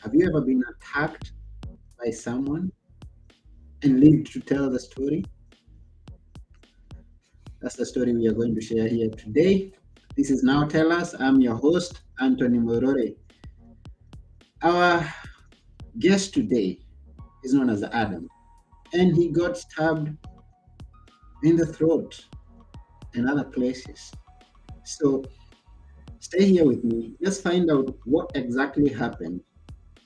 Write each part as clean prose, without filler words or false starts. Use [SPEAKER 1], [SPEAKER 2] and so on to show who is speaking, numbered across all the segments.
[SPEAKER 1] Have you ever been attacked by someone and lived to tell the story? That's the story we are going to share here today. This is Now Tell Us. I'm your host, Anthony Morore. Our guest today is known as Adam, and he got stabbed in the throat and other places. So stay here with me. Let's find out what exactly happened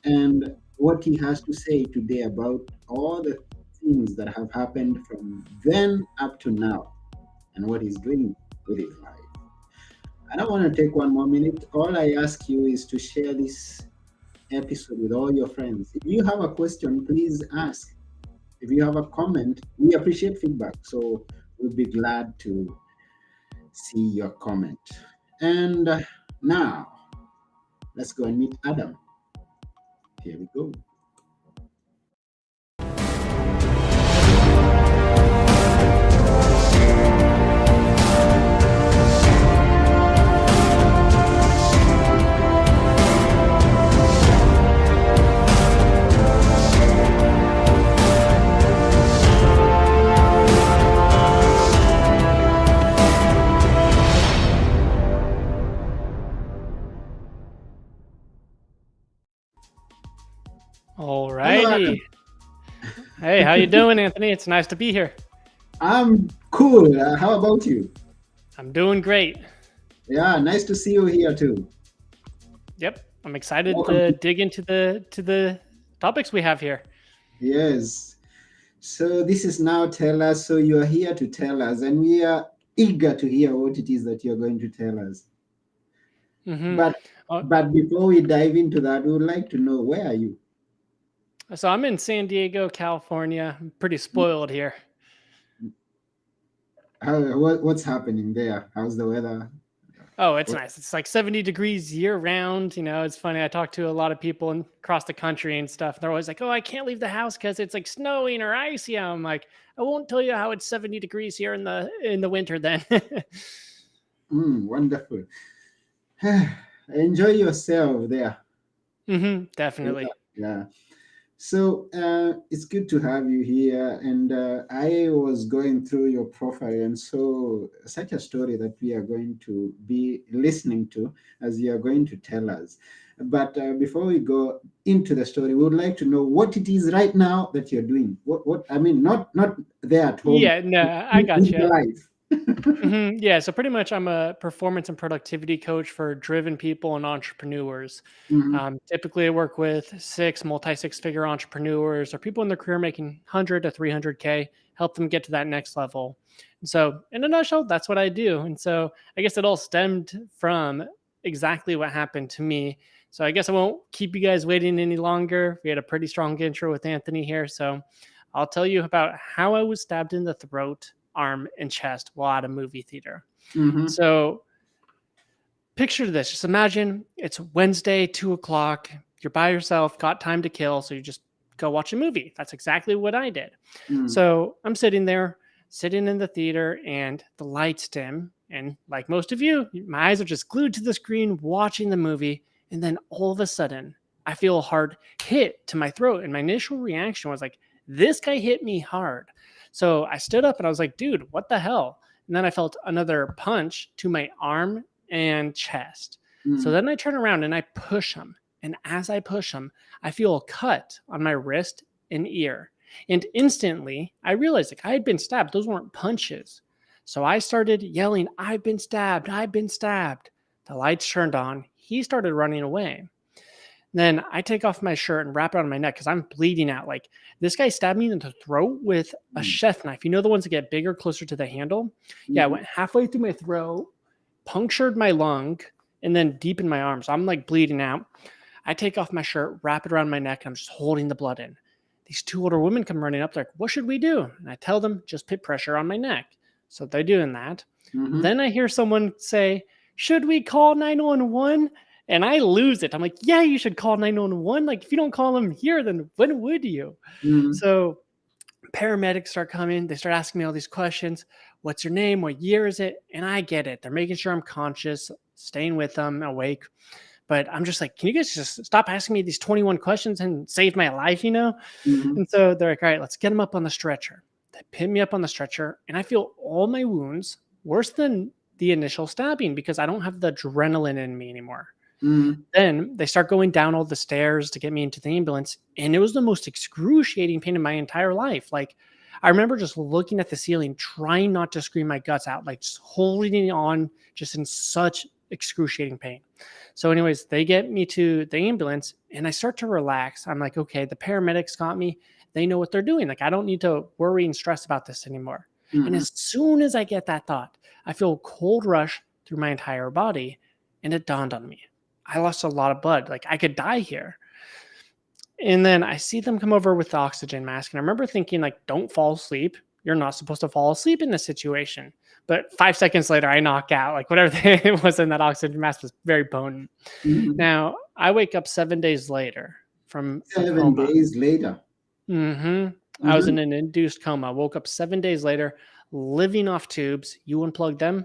[SPEAKER 1] and what he has to say today about all the things that have happened from then up to now and what he's doing with his life. I don't want to take one more minute. All I ask you is to share this episode with all your friends. If you have a question, please ask. If you have a comment, we appreciate feedback. So we'll be glad to see your comment. And now, let's go and meet Adam. Here we go.
[SPEAKER 2] All
[SPEAKER 1] Hello,
[SPEAKER 2] righty.
[SPEAKER 1] Adam.
[SPEAKER 2] Hey, how you doing, Anthony? It's nice to be here.
[SPEAKER 1] I'm cool. How about you?
[SPEAKER 2] I'm doing great.
[SPEAKER 1] Yeah, nice to see you here too.
[SPEAKER 2] Yep, I'm excited
[SPEAKER 1] Welcome
[SPEAKER 2] to
[SPEAKER 1] to
[SPEAKER 2] dig into the topics we have here.
[SPEAKER 1] Yes. So this is Now Tell Us. So you are here to tell us, and we are eager to hear what it is that you're going to tell us.
[SPEAKER 2] hmm
[SPEAKER 1] But
[SPEAKER 2] Uh,
[SPEAKER 1] but before we dive into that, we would like to know, where are you?
[SPEAKER 2] so I'm in San Diego, California. I'm pretty spoiled here.
[SPEAKER 1] What's happening there? How's the weather?
[SPEAKER 2] Oh, it's
[SPEAKER 1] What?
[SPEAKER 2] nice. It's like 70 degrees year round. It's funny. I talk to a lot of people across the country and stuff. They're always like, "Oh, I can't leave the house because it's like snowing or icy." I'm like, "I won't tell you how it's 70 degrees here in the winter then."
[SPEAKER 1] Wonderful. Enjoy yourself there. Yeah,
[SPEAKER 2] Definitely.
[SPEAKER 1] yeah. So it's good to have you here. And I was going through your profile and saw such a story that we are going to be listening to as you are going to tell us. But before we go into the story, we would like to know what it is right now that you're doing. What I mean, not there at home,
[SPEAKER 2] Yeah, no, I
[SPEAKER 1] in
[SPEAKER 2] got
[SPEAKER 1] the
[SPEAKER 2] you.
[SPEAKER 1] life.
[SPEAKER 2] Yeah, so pretty much I'm a performance and productivity coach for driven people and entrepreneurs.
[SPEAKER 1] Mhm.
[SPEAKER 2] Typically, I work with multi six figure entrepreneurs or people in their career making 100 to 300K, help them get to that next level. And so, in a nutshell, that's what I do. And so, I guess it all stemmed from exactly what happened to me. So, I guess I won't keep you guys waiting any longer. We had a pretty strong intro with Anthony here. So, I'll tell you about how I was stabbed in the throat, arm, and chest while at a movie theater.
[SPEAKER 1] Mhm.
[SPEAKER 2] So picture this. Just imagine it's Wednesday, 2 o'clock. You're by yourself, got time to kill. So you just go watch a movie. That's exactly what I did.
[SPEAKER 1] Mm.
[SPEAKER 2] So I'm sitting there, sitting in the theater, and the lights dim. And like most of you, my eyes are just glued to the screen watching the movie. And then all of a sudden, I feel a hard hit to my throat. And my initial reaction was like, this guy hit me hard. So I stood up and I was like, dude, what the hell? And then I felt another punch to my arm and chest. So
[SPEAKER 1] Mm.
[SPEAKER 2] then I turn around and I push him. And as I push him, I feel a cut on my wrist and ear. And instantly, I realized like I had been stabbed. Those weren't punches. So I started yelling, I've been stabbed. I've been stabbed. The lights turned on. He started running away. Then I take off my shirt and wrap it on my neck because I'm bleeding out. Like this guy stabbed me in the throat with a
[SPEAKER 1] Mm.
[SPEAKER 2] chef knife. You know the ones that get bigger, closer to the handle? Yeah, it
[SPEAKER 1] Mhm.
[SPEAKER 2] went halfway through my throat, punctured my lung, and then deep in my arm. So I'm like bleeding out. I take off my shirt, wrap it around my neck, and I'm just holding the blood in. These two older women come running up. They're like, what should we do? And I tell them, just put pressure on my neck. So they're doing that.
[SPEAKER 1] Mhm.
[SPEAKER 2] Then I hear someone say, should we call 911? And I lose it. I'm like, yeah, you should call 911. Like, if you don't call them here, then when would you?
[SPEAKER 1] Mhm.
[SPEAKER 2] So paramedics start coming. They start asking me all these questions. What's your name? What year is it? And I get it. They're making sure I'm conscious, staying with them, awake. But I'm just like, can you guys just stop asking me these 21 questions and save my life, you know?
[SPEAKER 1] Mm-hmm.
[SPEAKER 2] And so they're like, all right, let's get him up on the stretcher. They pin me up on the stretcher, and I feel all my wounds worse than the initial stabbing because I don't have the adrenaline in me anymore.
[SPEAKER 1] Mm-hmm.
[SPEAKER 2] Then they start going down all the stairs to get me into the ambulance, and it was the most excruciating pain in my entire life. Like, I remember just looking at the ceiling, trying not to scream my guts out, like just holding on, just in such excruciating pain. So, anyways, they get me to the ambulance, and I start to relax. I'm like, okay, the paramedics got me. They know what they're doing. Like, I don't need to worry and stress about this anymore. And
[SPEAKER 1] Mm-hmm.
[SPEAKER 2] as soon as I get that thought, I feel a cold rush through my entire body, and it dawned on me. I lost a lot of blood. Like, I could die here. And then I see them come over with the oxygen mask. And I remember thinking, like, don't fall asleep. You're not supposed to fall asleep in this situation. But 5 seconds later, I knock out. Like, whatever it was in that oxygen mask was very potent.
[SPEAKER 1] Mm-hmm.
[SPEAKER 2] Now, I wake up 7 days later from a
[SPEAKER 1] 7
[SPEAKER 2] coma.
[SPEAKER 1] days later.
[SPEAKER 2] I was
[SPEAKER 1] Mm-hmm.
[SPEAKER 2] in an induced coma. Woke up 7 days later, living off tubes. You unplugged them,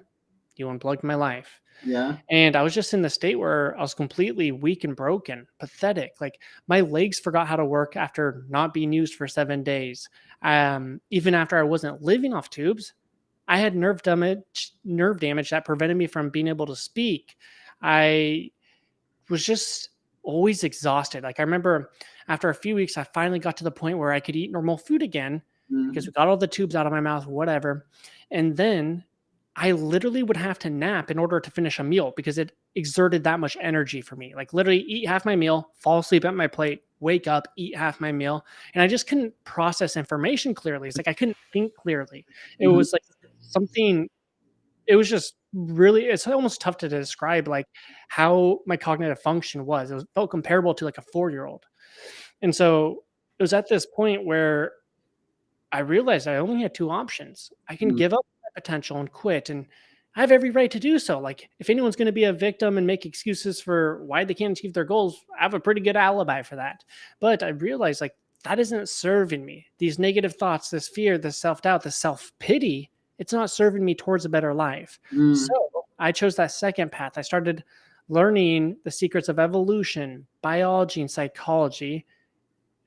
[SPEAKER 2] you unplugged my life.
[SPEAKER 1] Yeah.
[SPEAKER 2] And I was just in the state where I was completely weak and broken, pathetic. Like, my legs forgot how to work after not being used for 7 days. Even after I wasn't living off tubes, I had nerve damage that prevented me from being able to speak. I was just always exhausted. Like, I remember after a few weeks, I finally got to the point where I could eat normal food again because
[SPEAKER 1] Mm-hmm.
[SPEAKER 2] we got all the tubes out of my mouth, whatever. And then I literally would have to nap in order to finish a meal because it exerted that much energy for me. Like, literally eat half my meal, fall asleep at my plate, wake up, eat half my meal. And I just couldn't process information clearly. It's like I couldn't think clearly. It
[SPEAKER 1] Mm-hmm.
[SPEAKER 2] was like something, it was just really, it's almost tough to describe like how my cognitive function was. Felt comparable to like a 4-year-old. And so it was at this point where I realized I only had two options. I can give up my potential and quit, and I have every right to do so. Like, if anyone's going to be a victim and make excuses for why they can't achieve their goals, I have a pretty good alibi for that. But I realized, like, that isn't serving me. These negative thoughts, this fear, this self doubt, this self pity, it's not serving me towards a better life. So
[SPEAKER 1] Mm-hmm.
[SPEAKER 2] I chose that second path. I started learning the secrets of evolution, biology, and psychology,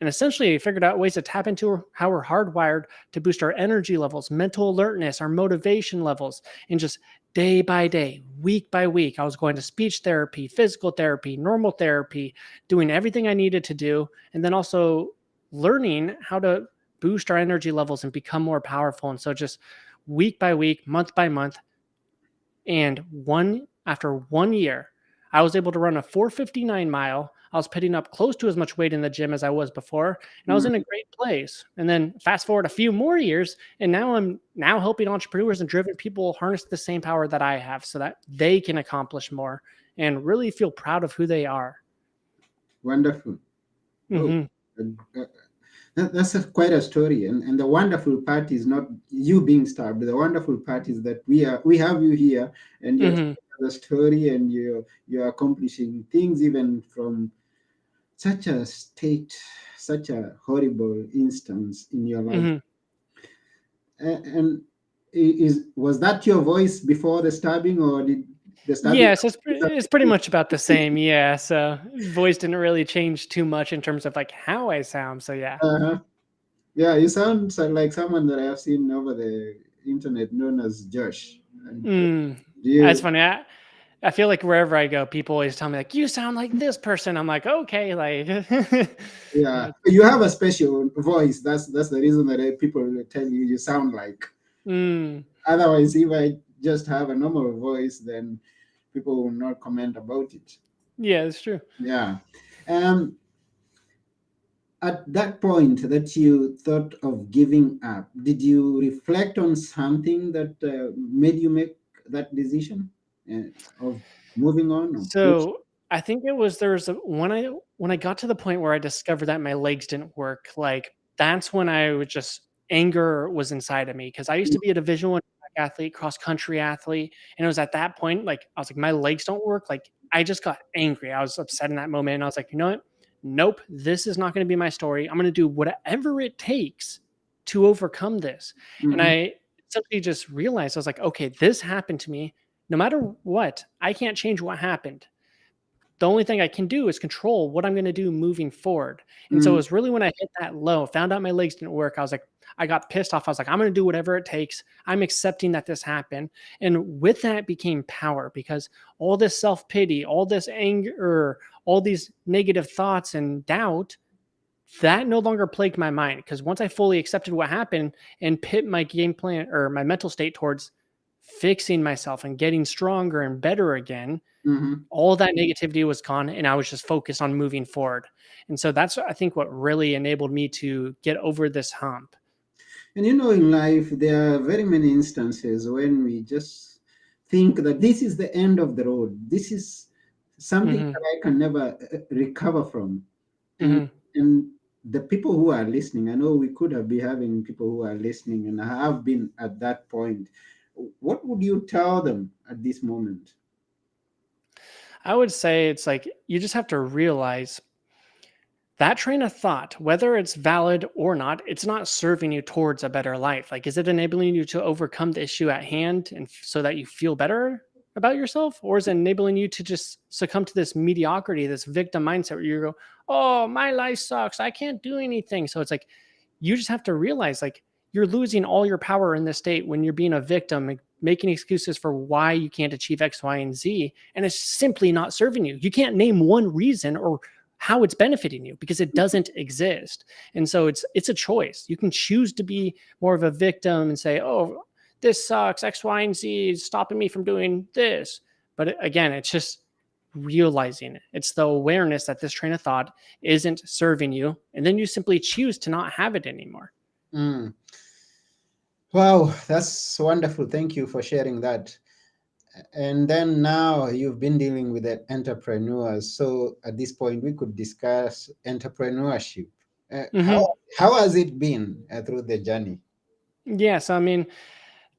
[SPEAKER 2] and essentially figured out ways to tap into how we're hardwired to boost our energy levels, mental alertness, our motivation levels. And just day by day, week by week, I was going to speech therapy, physical therapy, normal therapy, doing everything I needed to do. And then also learning how to boost our energy levels and become more powerful. And so just week by week, month by month, and after 1 year, I was able to run a 4:59 mile. I was putting up close to as much weight in the gym as I was before, and I was in a great place. And then fast forward a few more years, and now I'm helping entrepreneurs and driven people harness the same power that I have so that they can accomplish more and really feel proud of who they are.
[SPEAKER 1] Wonderful. Oh,
[SPEAKER 2] Mhm.
[SPEAKER 1] uh, that's quite a story, and the wonderful part is not you being starved. The wonderful part is that we have you here, and you're
[SPEAKER 2] Mhm.
[SPEAKER 1] telling the story, and you're accomplishing things even from such a state, such a horrible instance in your life.
[SPEAKER 2] Mhm.
[SPEAKER 1] And is was that your voice before the stabbing, or did the stabbing?
[SPEAKER 2] Yes, it's pretty much about the same. Yeah, so voice didn't really change too much in terms of like how I sound. So yeah.
[SPEAKER 1] Uh, yeah, you sound like someone that I have seen over the internet, known as Josh. And
[SPEAKER 2] Mm.
[SPEAKER 1] do
[SPEAKER 2] That's
[SPEAKER 1] you?
[SPEAKER 2] funny. I feel like wherever I go, people always tell me like, "You sound like this person." I'm like, "Okay," like,
[SPEAKER 1] Yeah,
[SPEAKER 2] yeah.
[SPEAKER 1] you have a special voice. That's the reason that people will tell you you sound like.
[SPEAKER 2] Mm,
[SPEAKER 1] Otherwise, if I just have a normal voice, then people will not comment about it.
[SPEAKER 2] yeah, it's true.
[SPEAKER 1] Yeah. Um, at that point that you thought of giving up, did you reflect on something that made you make that decision uh, of moving on or quit?
[SPEAKER 2] So I think it was there was a, when I got to the point where I discovered that my legs didn't work, like that's when I was just anger was inside of me because I used to be a Division 1 track athlete, cross country athlete, and it was at that point like I was like my legs don't work. Like I just got angry. I was upset in that moment, and I was like, you know what? Nope, this is not going to be my story. I'm going to do whatever it takes to overcome this. And
[SPEAKER 1] Mhm.
[SPEAKER 2] I simply just realized I was like, okay, this happened to me. No matter what, I can't change what happened. the only thing I can do is control what I'm going to do moving forward. And so it
[SPEAKER 1] Mm,
[SPEAKER 2] was really when I hit that low, found out my legs didn't work. I was like, I got pissed off. I was like, I'm going to do whatever it takes. I'm accepting that this happened. And with that became power, because all this self pity, all this anger, all these negative thoughts and doubt, that no longer plagued my mind. Because once I fully accepted what happened and put my game plan or my mental state towards fixing myself and getting stronger and better again,
[SPEAKER 1] mhm.
[SPEAKER 2] all that negativity was gone and I was just focused on moving forward. And so that's, I think, what really enabled me to get over this hump.
[SPEAKER 1] And in life, there are very many instances when we just think that this is the end of the road. This is something
[SPEAKER 2] Hmm.
[SPEAKER 1] that I can never recover from. And
[SPEAKER 2] Hmm.
[SPEAKER 1] and the people who are listening, I know we could have been having people who are listening and have been at that point. What would you tell them at this moment?
[SPEAKER 2] I would say it's like you just have to realize that train of thought, whether it's valid or not, it's not serving you towards a better life. Like, is it enabling you to overcome the issue at hand and so that you feel better about yourself? Or is it enabling you to just succumb to this mediocrity, this victim mindset where you go, oh, my life sucks. I can't do anything. So it's like, you just have to realize like you're losing all your power in this state when you're being a victim and making excuses for why you can't achieve X, Y, and Z. And it's simply not serving you. You can't name one reason or how it's benefiting you because it doesn't exist. And so it's a choice. You can choose to be more of a victim and say, oh, this sucks, X, Y, and Z is stopping me from doing this. But again, it's just realizing it. It's the awareness that this train of thought isn't serving you. And then you simply choose to not have it anymore.
[SPEAKER 1] Mm. Wow, that's wonderful. Thank you for sharing that. And then now you've been dealing with the entrepreneurs. So at this point, we could discuss entrepreneurship. Uh, how
[SPEAKER 2] Hmm.
[SPEAKER 1] how has it been through the journey?
[SPEAKER 2] Yeah. So, I mean,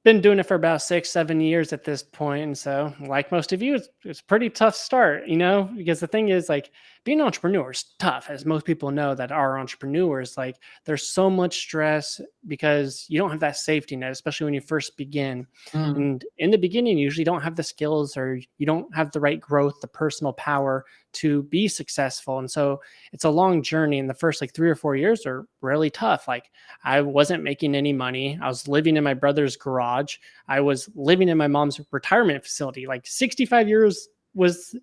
[SPEAKER 2] been doing it for about 6, 7 years at this point. And so, like most of you, it's a pretty tough start, because the thing is, like, being an entrepreneur is tough, as most people know that are entrepreneurs. Like, there's so much stress because you don't have that safety net, especially when you first begin.
[SPEAKER 1] Mm,
[SPEAKER 2] And in the beginning, you usually don't have the skills or you don't have the right growth, the personal power to be successful. And so, it's a long journey. And the first like 3 or 4 years are really tough. Like, I wasn't making any money. I was living in my brother's garage. I was living in my mom's retirement facility. Like 65 years was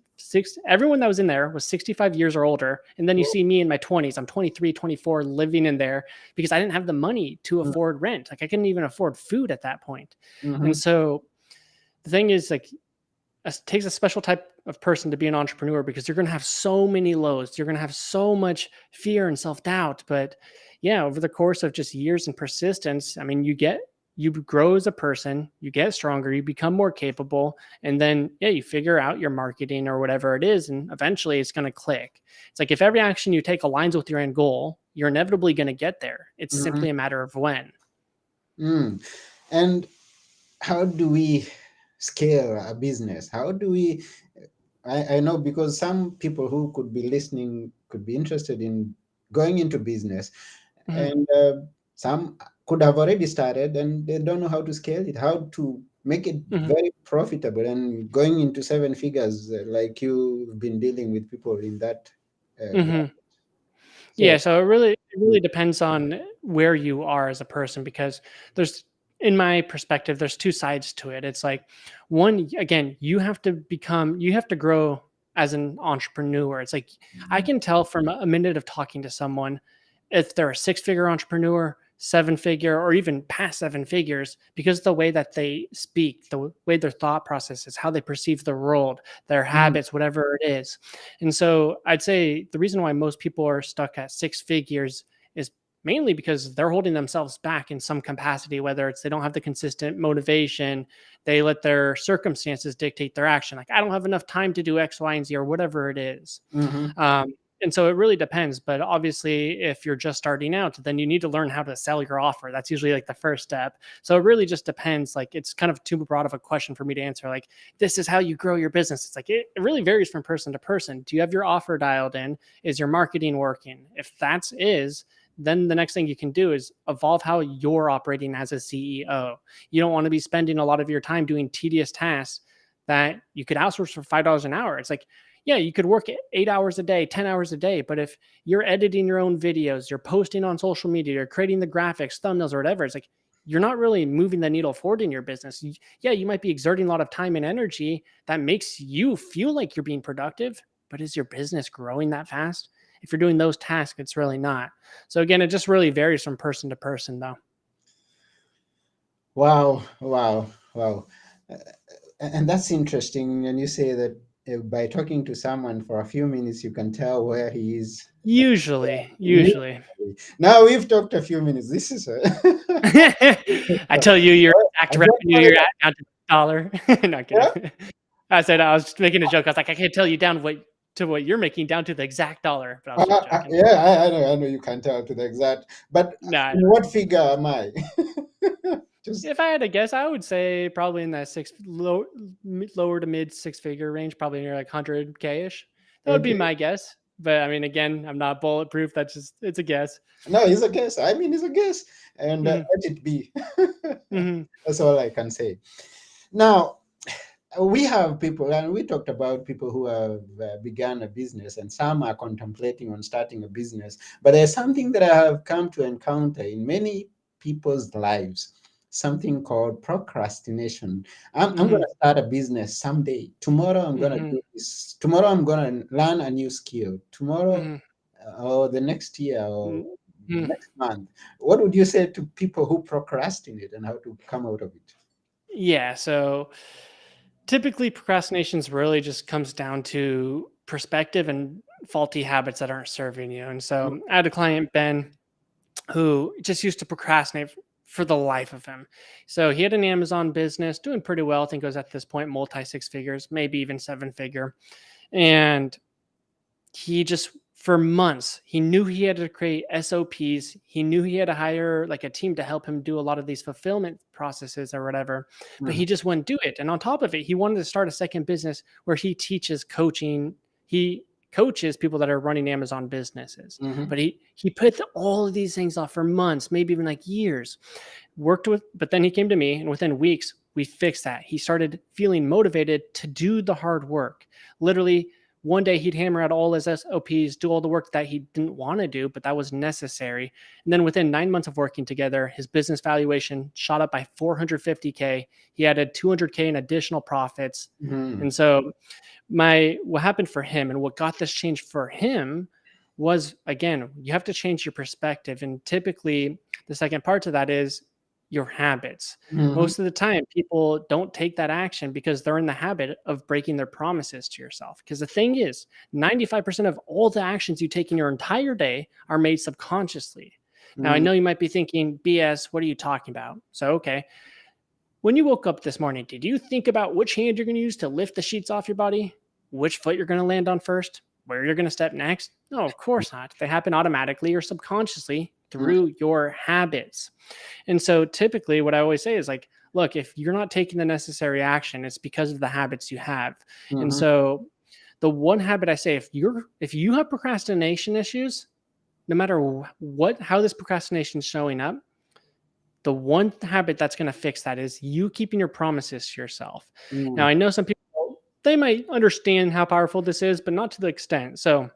[SPEAKER 2] everyone that was in there was 65 years or older. And then you see me in my 20s. I'm 23, 24, living in there because I didn't have the money to
[SPEAKER 1] mm,
[SPEAKER 2] afford rent. Like I couldn't even afford food at that point. And
[SPEAKER 1] mhm,
[SPEAKER 2] so the thing is, like, it takes a special type of person to be an entrepreneur because you're going to have so many lows. You're going to have so much fear and self doubt. But yeah, over the course of just years and persistence, I mean, you grow as a person, you get stronger, you become more capable, and then, yeah, you figure out your marketing or whatever it is. And eventually it's going to click. It's like if every action you take aligns with your end goal, you're inevitably going to get there. It's
[SPEAKER 1] mhm,
[SPEAKER 2] simply a matter of when.
[SPEAKER 1] mm. And how do we scale a business? How do we? I know because some people who could be listening could be interested in going into business,
[SPEAKER 2] Mhm.
[SPEAKER 1] and some could have already started and they don't know how to scale it, how to make it
[SPEAKER 2] Mhm.
[SPEAKER 1] very profitable and going into seven figures, like you've been dealing with people in that
[SPEAKER 2] Mhm. Yeah,
[SPEAKER 1] so.
[SPEAKER 2] so it really depends on where you are as a person because there's in my perspective, there's two sides to it. It's like one, again, you have to grow as an entrepreneur. It's like I can tell from a minute of talking to someone if they're a six-figure entrepreneur, seven-figure, or even past seven figures, because the way that they speak, the way their thought process is, how they perceive the world, their
[SPEAKER 1] Mm,
[SPEAKER 2] habits, whatever it is. And so I'd say the reason why most people are stuck at six figures is mainly because they're holding themselves back in some capacity, whether it's they don't have the consistent motivation, they let their circumstances dictate their action. Like, I don't have enough time to do X, Y, and Z, or whatever it is.
[SPEAKER 1] mhm,
[SPEAKER 2] Um, and so it really depends. But obviously, if you're just starting out, then you need to learn how to sell your offer. That's usually like the first step. So it really just depends. Like, it's kind of too broad of a question for me to answer. Like, this is how you grow your business. It's like it really varies from person to person. Do you have your offer dialed in? Is your marketing working? If that's is, then the next thing you can do is evolve how you're operating as a CEO. You don't want to be spending a lot of your time doing tedious tasks that you could outsource for $5 an hour. It's like yeah, you could work 8 hours a day, 10 hours a day. But if you're editing your own videos, you're posting on social media, you're creating the graphics, thumbnails, or whatever, it's like you're not really moving the needle forward in your business. Yeah, you might be exerting a lot of time and energy that makes you feel like you're being productive, but is your business growing that fast? If you're doing those tasks, it's really not. So again, it just really varies from person to person, though.
[SPEAKER 1] Wow, wow, wow. Uh, and that's interesting. And you say that by talking to someone for a few minutes, you can tell where he is.
[SPEAKER 2] Usually.
[SPEAKER 1] Now we've talked a few minutes. This is
[SPEAKER 2] I tell you, your
[SPEAKER 1] I
[SPEAKER 2] exact
[SPEAKER 1] just
[SPEAKER 2] revenue
[SPEAKER 1] wanted
[SPEAKER 2] you're at down to the dollar. Not
[SPEAKER 1] yeah?
[SPEAKER 2] kidding. I said I was just making a joke. I was like, I can't tell you down what you're making down to the exact dollar, but I was just joking.
[SPEAKER 1] Yeah, I know you can't tell to the exact, but
[SPEAKER 2] Nah,
[SPEAKER 1] in what figure am I? Just
[SPEAKER 2] if I had to guess, I would say probably in that lower to mid six figure range, probably near like 100K ish. That would be
[SPEAKER 1] okay.
[SPEAKER 2] my guess. But I mean, again, I'm not bulletproof. It's a guess.
[SPEAKER 1] No, it's a guess. I mean, it's a guess, and
[SPEAKER 2] Hmm.
[SPEAKER 1] let it be.
[SPEAKER 2] Hmm.
[SPEAKER 1] That's all I can say. Now, we have people, and we talked about people who have begun a business, and some are contemplating on starting a business. But there's something that I have come to encounter in many people's lives, something called procrastination. I'm going
[SPEAKER 2] Hmm.
[SPEAKER 1] to start a business someday. Tomorrow, I'm going to
[SPEAKER 2] Hmm.
[SPEAKER 1] do this. Tomorrow, I'm going to learn a new skill. Tomorrow,
[SPEAKER 2] Hmm.
[SPEAKER 1] or the next year, or
[SPEAKER 2] Hmm.
[SPEAKER 1] next month. What would you say to people who procrastinate and how to come out of it?
[SPEAKER 2] Yeah. So typically, procrastinations really just comes down to perspective and faulty habits that aren't serving you. And so I had a client, Ben, who just used to procrastinate for the life of him. So he had an Amazon business doing pretty well. I think it was at this point multi six figures, maybe even seven figure. And he just for months he knew he had to create SOPs. He knew he had to hire like a team to help him do a lot of these fulfillment processes or whatever, but
[SPEAKER 1] Mhm,
[SPEAKER 2] he just wouldn't do it. And on top of it, he wanted to start a second business where he teaches coaching. He coaches people that are running Amazon businesses,
[SPEAKER 1] mhm,
[SPEAKER 2] but he put all of these things off for months, maybe even like years. Worked with, but then he came to me, and within weeks we fixed that. He started feeling motivated to do the hard work. Literally one day he'd hammer out all his SOPs, do all the work that he didn't want to do, but that was necessary. And then within 9 months of working together, his business valuation shot up by 450K. He added 200K in additional profits.
[SPEAKER 1] mhm,
[SPEAKER 2] And so what happened for him and what got this change for him was, again, you have to change your perspective. And typically the second part to that is your habits.
[SPEAKER 1] mhm,
[SPEAKER 2] Most of the time people don't take that action because they're in the habit of breaking their promises to yourself. Because the thing is, 95% of all the actions you take in your entire day are made subconsciously. Now I
[SPEAKER 1] mhm,
[SPEAKER 2] know you might be thinking, BS, what are you talking about? So okay, when you woke up this morning, did you think about which hand you're going to use to lift the sheets off your body? Which foot you're going to land on first? Where you're going to step next? No, of course not. They happen automatically or subconsciously
[SPEAKER 1] mhm,
[SPEAKER 2] through your habits. And so typically what I always say is like, look, if you're not taking the necessary action, it's because of the habits you have. And
[SPEAKER 1] mhm,
[SPEAKER 2] so the one habit I say, if you have procrastination issues, no matter what how this procrastination is showing up, the one habit that's going to fix that is you keeping your promises to yourself. Now,
[SPEAKER 1] mhm,
[SPEAKER 2] I know some people, they might understand how powerful this is, but not to the extent. So,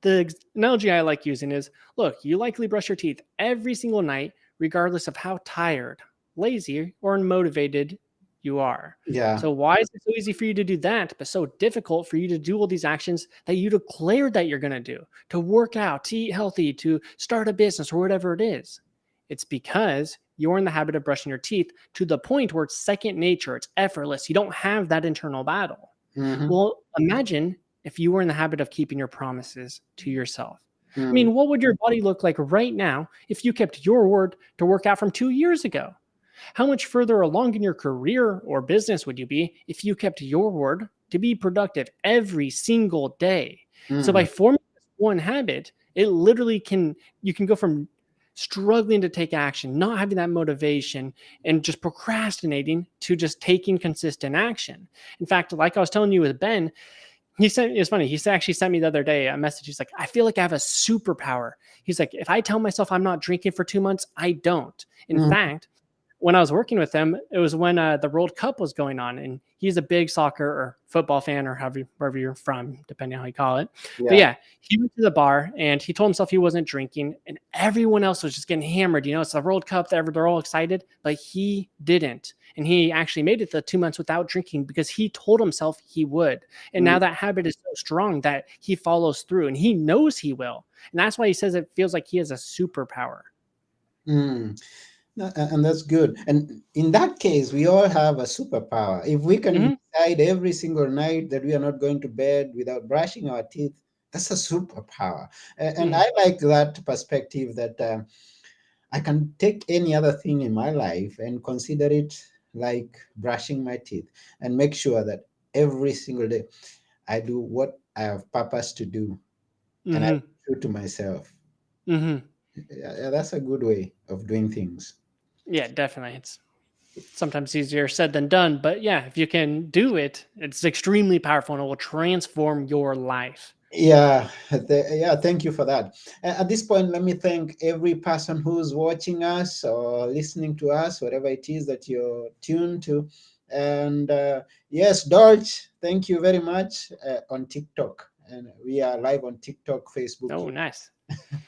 [SPEAKER 2] the analogy I like using is look, you likely brush your teeth every single night, regardless of how tired, lazy, or unmotivated you are.
[SPEAKER 1] yeah.
[SPEAKER 2] So, why is it so easy for you to do that, but so difficult for you to do all these actions that you declared that you're going to do, to work out, to eat healthy, to start a business, or whatever it is? It's because you're in the habit of brushing your teeth to the point where it's second nature, it's effortless. You don't have that internal battle.
[SPEAKER 1] Mhm,
[SPEAKER 2] Well, imagine if you were in the habit of keeping your promises to yourself. I
[SPEAKER 1] mhm,
[SPEAKER 2] mean, what would your body look like right now if you kept your word to work out from 2 years ago? How much further along in your career or business would you be if you kept your word to be productive every single day? So by
[SPEAKER 1] mhm,
[SPEAKER 2] forming this one habit, it literally you can go from struggling to take action, not having that motivation and just procrastinating to just taking consistent action. In fact, like I was telling you with Ben, it's funny. Actually sent me the other day a message. He's like, I feel like I have a superpower. He's like, if I tell myself I'm not drinking for 2 months, I don't. In
[SPEAKER 1] mhm,
[SPEAKER 2] fact, when I was working with him, it was when the World Cup was going on, and he's a big soccer or football fan, or however wherever you're from, depending on how you call it. But
[SPEAKER 1] Yeah.
[SPEAKER 2] yeah, he went to the bar and he told himself he wasn't drinking, and everyone else was just getting hammered. It's the World Cup; they're all excited, but he didn't, and he actually made it the 2 months without drinking because he told himself he would. And
[SPEAKER 1] Mm,
[SPEAKER 2] now that habit is so strong that he follows through, and he knows he will, and that's why he says it feels like he has a superpower.
[SPEAKER 1] mm. And that's good. And in that case, we all have a superpower. If we can
[SPEAKER 2] Hmm.
[SPEAKER 1] decide every single night that we are not going to bed without brushing our teeth, that's a superpower. And I like that perspective that I can take any other thing in my life and consider it like brushing my teeth and make sure that every single day I do what I have purpose to do and I
[SPEAKER 2] Hmm.
[SPEAKER 1] be true to myself.
[SPEAKER 2] Hmm.
[SPEAKER 1] Yeah, that's a good way of doing things.
[SPEAKER 2] Yeah, definitely. It's sometimes easier said than done, but yeah, if you can do it, it's extremely powerful and it will transform your life.
[SPEAKER 1] Yeah, yeah, thank you for that. At this point, let me thank every person who's watching us or listening to us, whatever it is that you're tuned to. And yes, Dolch, thank you very much on TikTok. And we are live on TikTok, Facebook.
[SPEAKER 2] Oh, nice.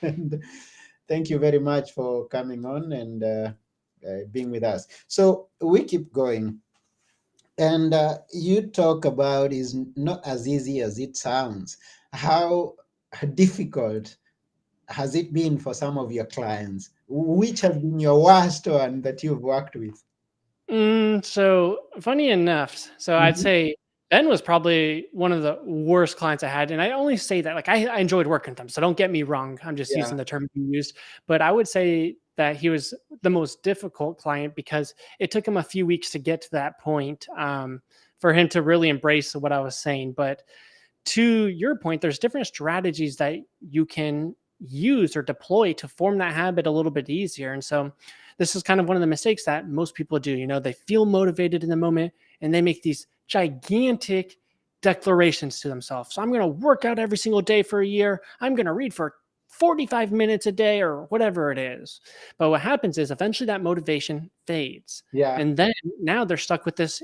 [SPEAKER 1] And thank you very much for coming on and being with us. So we keep going. And you talk about is not as easy as it sounds. How difficult has it been for some of your clients? Which has been your worst one that you've worked with?
[SPEAKER 2] So funny enough, so I'd
[SPEAKER 1] Mhm.
[SPEAKER 2] say Ben was probably one of the worst clients I had, and I only say that like I enjoyed working with him, so don't get me wrong. I'm just
[SPEAKER 1] Yeah,
[SPEAKER 2] using the term you used, but I would say that he was the most difficult client because it took him a few weeks to get to that point for him to really embrace what I was saying. But to your point, there's different strategies that you can use or deploy to form that habit a little bit easier. And so this is kind of one of the mistakes that most people do. They feel motivated in the moment and they make these gigantic declarations to themselves. So I'm going to work out every single day for a year. I'm going to read for 45 minutes a day or whatever it is. But what happens is eventually that motivation fades.
[SPEAKER 1] yeah.
[SPEAKER 2] And then now they're stuck with this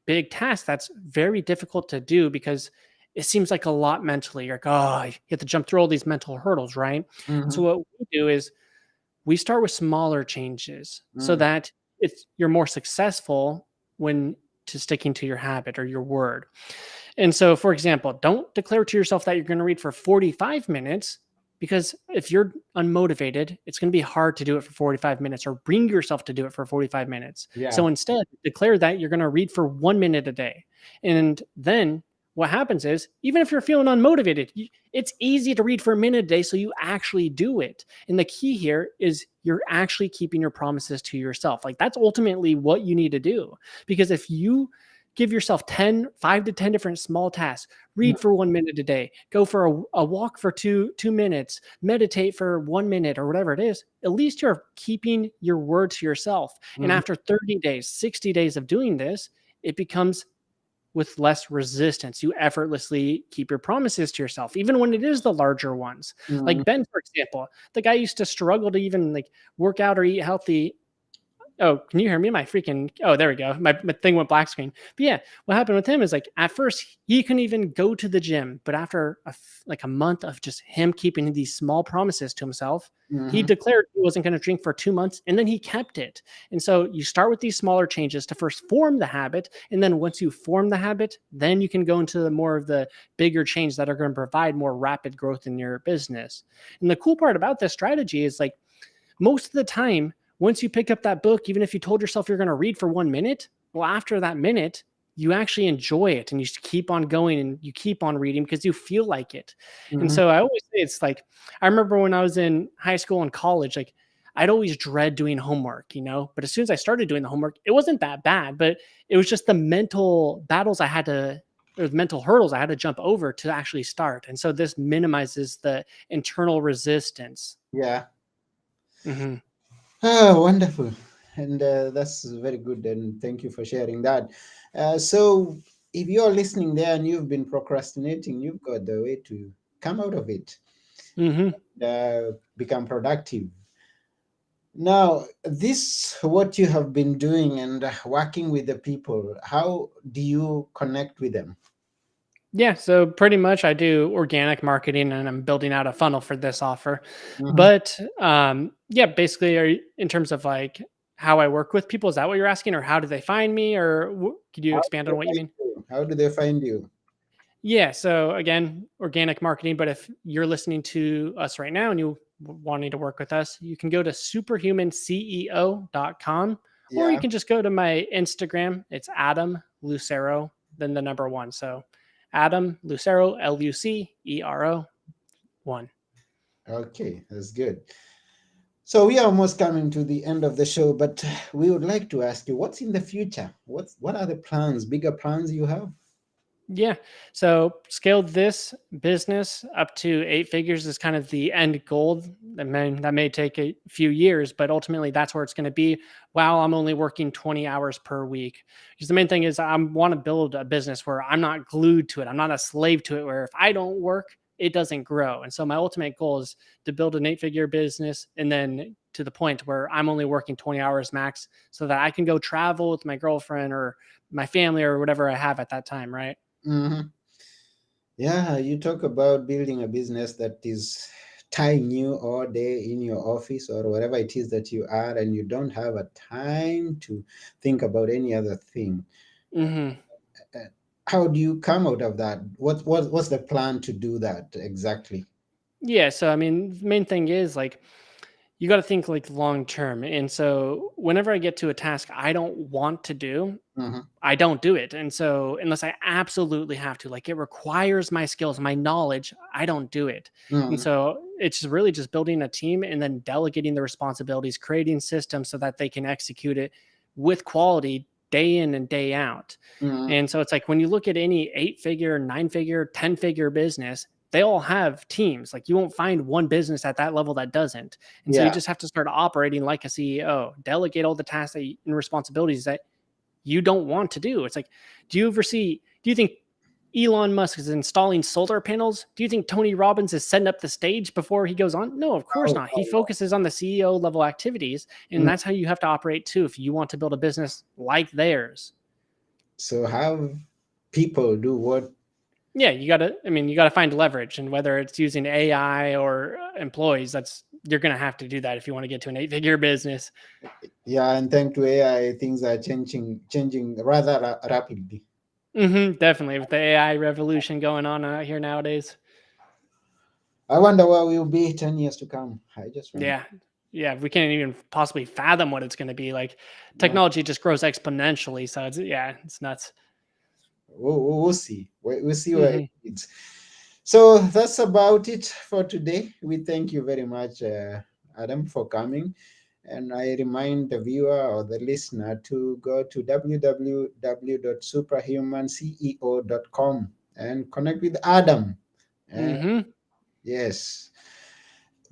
[SPEAKER 2] big task that's very difficult to do because it seems like a lot mentally. You're like, oh, you have to jump through all these mental hurdles, right? So
[SPEAKER 1] Hmm.
[SPEAKER 2] what we do is we start with smaller changes so
[SPEAKER 1] Mm,
[SPEAKER 2] that you're more successful when to sticking to your habit or your word. And so, for example, don't declare to yourself that you're going to read for 45 minutes because if you're unmotivated, it's going to be hard to do it for 45 minutes or bring yourself to do it for 45 minutes.
[SPEAKER 1] yeah.
[SPEAKER 2] So instead, declare that you're going to read for 1 minute a day. And then what happens is, even if you're feeling unmotivated, it's easy to read for a minute a day. So you actually do it. And the key here is you're actually keeping your promises to yourself. Like that's ultimately what you need to do. Because if you give yourself 5 to 10 different small tasks,
[SPEAKER 1] Mm,
[SPEAKER 2] read for 1 minute a day, go for a walk for 2 minutes, meditate for 1 minute or whatever it is, at least you're keeping your word to yourself. And
[SPEAKER 1] mhm,
[SPEAKER 2] after 30 days, 60 days of doing this, it becomes with less resistance. You effortlessly keep your promises to yourself, even when it is the larger ones.
[SPEAKER 1] mm.
[SPEAKER 2] Like Ben, for example, the guy used to struggle to even like work out or eat healthy. Oh, can you hear me? My freaking there we go. My thing went black screen. But yeah, what happened with him is like at first he couldn't even go to the gym, but after like a month of just him keeping these small promises to himself, he
[SPEAKER 1] Mhm.
[SPEAKER 2] declared he wasn't going to drink for 2 months, and then he kept it. And so you start with these smaller changes to first form the habit, and then once you form the habit, then you can go into the more of the bigger change that are going to provide more rapid growth in your business. And the cool part about this strategy is like most of the time, once you pick up that book, even if you told yourself you're going to read for 1 minute, well, after that minute, you actually enjoy it and you just keep on going and you keep on reading because you feel like it. And
[SPEAKER 1] Mhm.
[SPEAKER 2] so I always say it's like, I remember when I was in high school and college, like I'd always dread doing homework, but as soon as I started doing the homework, it wasn't that bad, but it was just the mental battles I had to, or the mental hurdles I had to jump over to actually start. And so this minimizes the internal resistance.
[SPEAKER 1] Yeah.
[SPEAKER 2] Mhm.
[SPEAKER 1] Ah, wonderful. And that's very good. And thank you for sharing that. So, if you're listening there and you've been procrastinating, you've got the way to come out of it,
[SPEAKER 2] Mhm.
[SPEAKER 1] become productive. Now, this what you have been doing and working with the people. How do you connect with them?
[SPEAKER 2] Yeah, so pretty much I do organic marketing and I'm building out a funnel for this offer.
[SPEAKER 1] Mhm.
[SPEAKER 2] But yeah, basically in terms of like how I work with people, is that what you're asking, or how do they find me, or could you
[SPEAKER 1] How do
[SPEAKER 2] expand
[SPEAKER 1] they
[SPEAKER 2] on what you
[SPEAKER 1] find
[SPEAKER 2] mean?
[SPEAKER 1] you? How do they find you?
[SPEAKER 2] Yeah, so again, organic marketing, but if you're listening to us right now and you wanting to work with us, you can go to superhumanceo.com, or you
[SPEAKER 1] Yeah.
[SPEAKER 2] can just go to my Instagram. It's Adam Lucero, then the number one. So Adam Lucero, Lucero, one.
[SPEAKER 1] Okay, that's good. So we are almost coming to the end of the show, but we would like to ask you, what's in the future? What are the plans, bigger plans you have?
[SPEAKER 2] Yeah. So scaled this business up to 8 figures is kind of the end goal. That may take a few years, but ultimately that's where it's going to be while I'm only working 20 hours per week. Because the main thing is I want to build a business where I'm not glued to it. I'm not a slave to it, where if I don't work, it doesn't grow. And so my ultimate goal is to build an 8 figure business and then to the point where I'm only working 20 hours max so that I can go travel with my girlfriend or my family or whatever I have at that time. Right.
[SPEAKER 1] Hmm. Yeah, you talk about building a business that is tying you all day in your office or wherever it is that you are, and you don't have a time to think about any other thing.
[SPEAKER 2] Hmm.
[SPEAKER 1] Uh, How do you come out of that? What's the plan to do that exactly?
[SPEAKER 2] Yeah. So, I mean, the main thing is like, you got to think like long term. And so, whenever I get to a task I don't want to do,
[SPEAKER 1] Hmm.
[SPEAKER 2] I don't do it. And so, unless I absolutely have to, like it requires my skills, my knowledge, I don't do it. And
[SPEAKER 1] Hmm.
[SPEAKER 2] so, it's really just building a team and then delegating the responsibilities, creating systems so that they can execute it with quality day in and day out.
[SPEAKER 1] Hmm.
[SPEAKER 2] And so, it's like when you look at any 8 figure, 9 figure, 10 figure business, they all have teams. Like you won't find one business at that level that doesn't. And so you
[SPEAKER 1] Yeah.
[SPEAKER 2] just have to start operating like a CEO, delegate all the tasks and responsibilities that you don't want to do. It's like, do you think Elon Musk is installing solar panels? Do you think Tony Robbins is setting up the stage before he goes on? No, of course
[SPEAKER 1] Oh,
[SPEAKER 2] not. He
[SPEAKER 1] oh, oh.
[SPEAKER 2] focuses on the CEO level activities. And
[SPEAKER 1] Mm.
[SPEAKER 2] that's how you have to operate too if you want to build a business like theirs.
[SPEAKER 1] So have people do what?
[SPEAKER 2] Yeah, you got to find leverage. And whether it's using AI or employees, you're going to have to do that if you want to get to an 8 figure business.
[SPEAKER 1] Yeah, and thanks to AI, things are changing rather rapidly.
[SPEAKER 2] Definitely with the AI revolution going on out here nowadays.
[SPEAKER 1] I wonder where we'll be 10 years to come. I just wonder.
[SPEAKER 2] Yeah. Yeah. We can't even possibly fathom what it's going to be. Like
[SPEAKER 1] No,
[SPEAKER 2] technology just grows exponentially. So it's nuts.
[SPEAKER 1] we'll see. We'll see where it
[SPEAKER 2] Hmm.
[SPEAKER 1] leads. So that's about it for today. We thank you very much, Adam, for coming. And I remind the viewer or the listener to go to www.superhumanceo.com and connect with Adam. And
[SPEAKER 2] Hmm.
[SPEAKER 1] yes,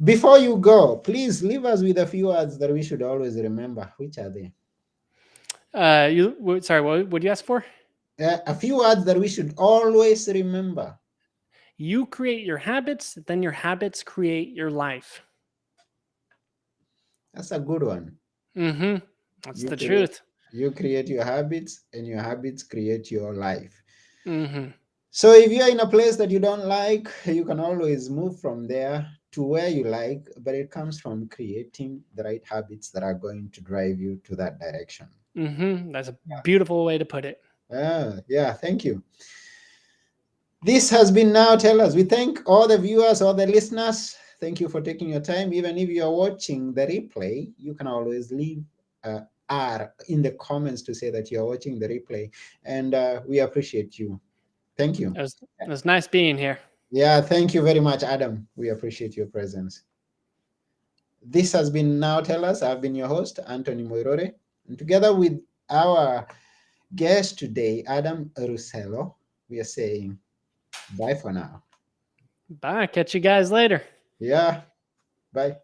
[SPEAKER 1] before you go, please leave us with a few words that we should always remember. Which are they?
[SPEAKER 2] Sorry, what would you ask for?
[SPEAKER 1] A few words that we should always remember.
[SPEAKER 2] You create your habits, then your habits create your life.
[SPEAKER 1] That's a good one.
[SPEAKER 2] Hmm. That's
[SPEAKER 1] You
[SPEAKER 2] the
[SPEAKER 1] create
[SPEAKER 2] truth.
[SPEAKER 1] you create your habits, and your habits create your life.
[SPEAKER 2] Hmm.
[SPEAKER 1] So if you're in a place that you don't like, you can always move from there to where you like, but it comes from creating the right habits that are going to drive you to that direction.
[SPEAKER 2] That's a beautiful way to put it.
[SPEAKER 1] Yeah, thank you. This has been Now Tell Us. We thank all the viewers, all the listeners. Thank you for taking your time. Even if you're watching the replay, you can always leave R in the comments to say that you're watching the replay. And we appreciate you. Thank you.
[SPEAKER 2] It was nice being here.
[SPEAKER 1] Yeah, thank you very much, Adam. We appreciate your presence. This has been Now Tell Us. I've been your host, Anthony Moirore. And together with our guest today, Adam Russello, we are saying bye for now.
[SPEAKER 2] Bye. Catch you guys later.
[SPEAKER 1] Yeah, bye.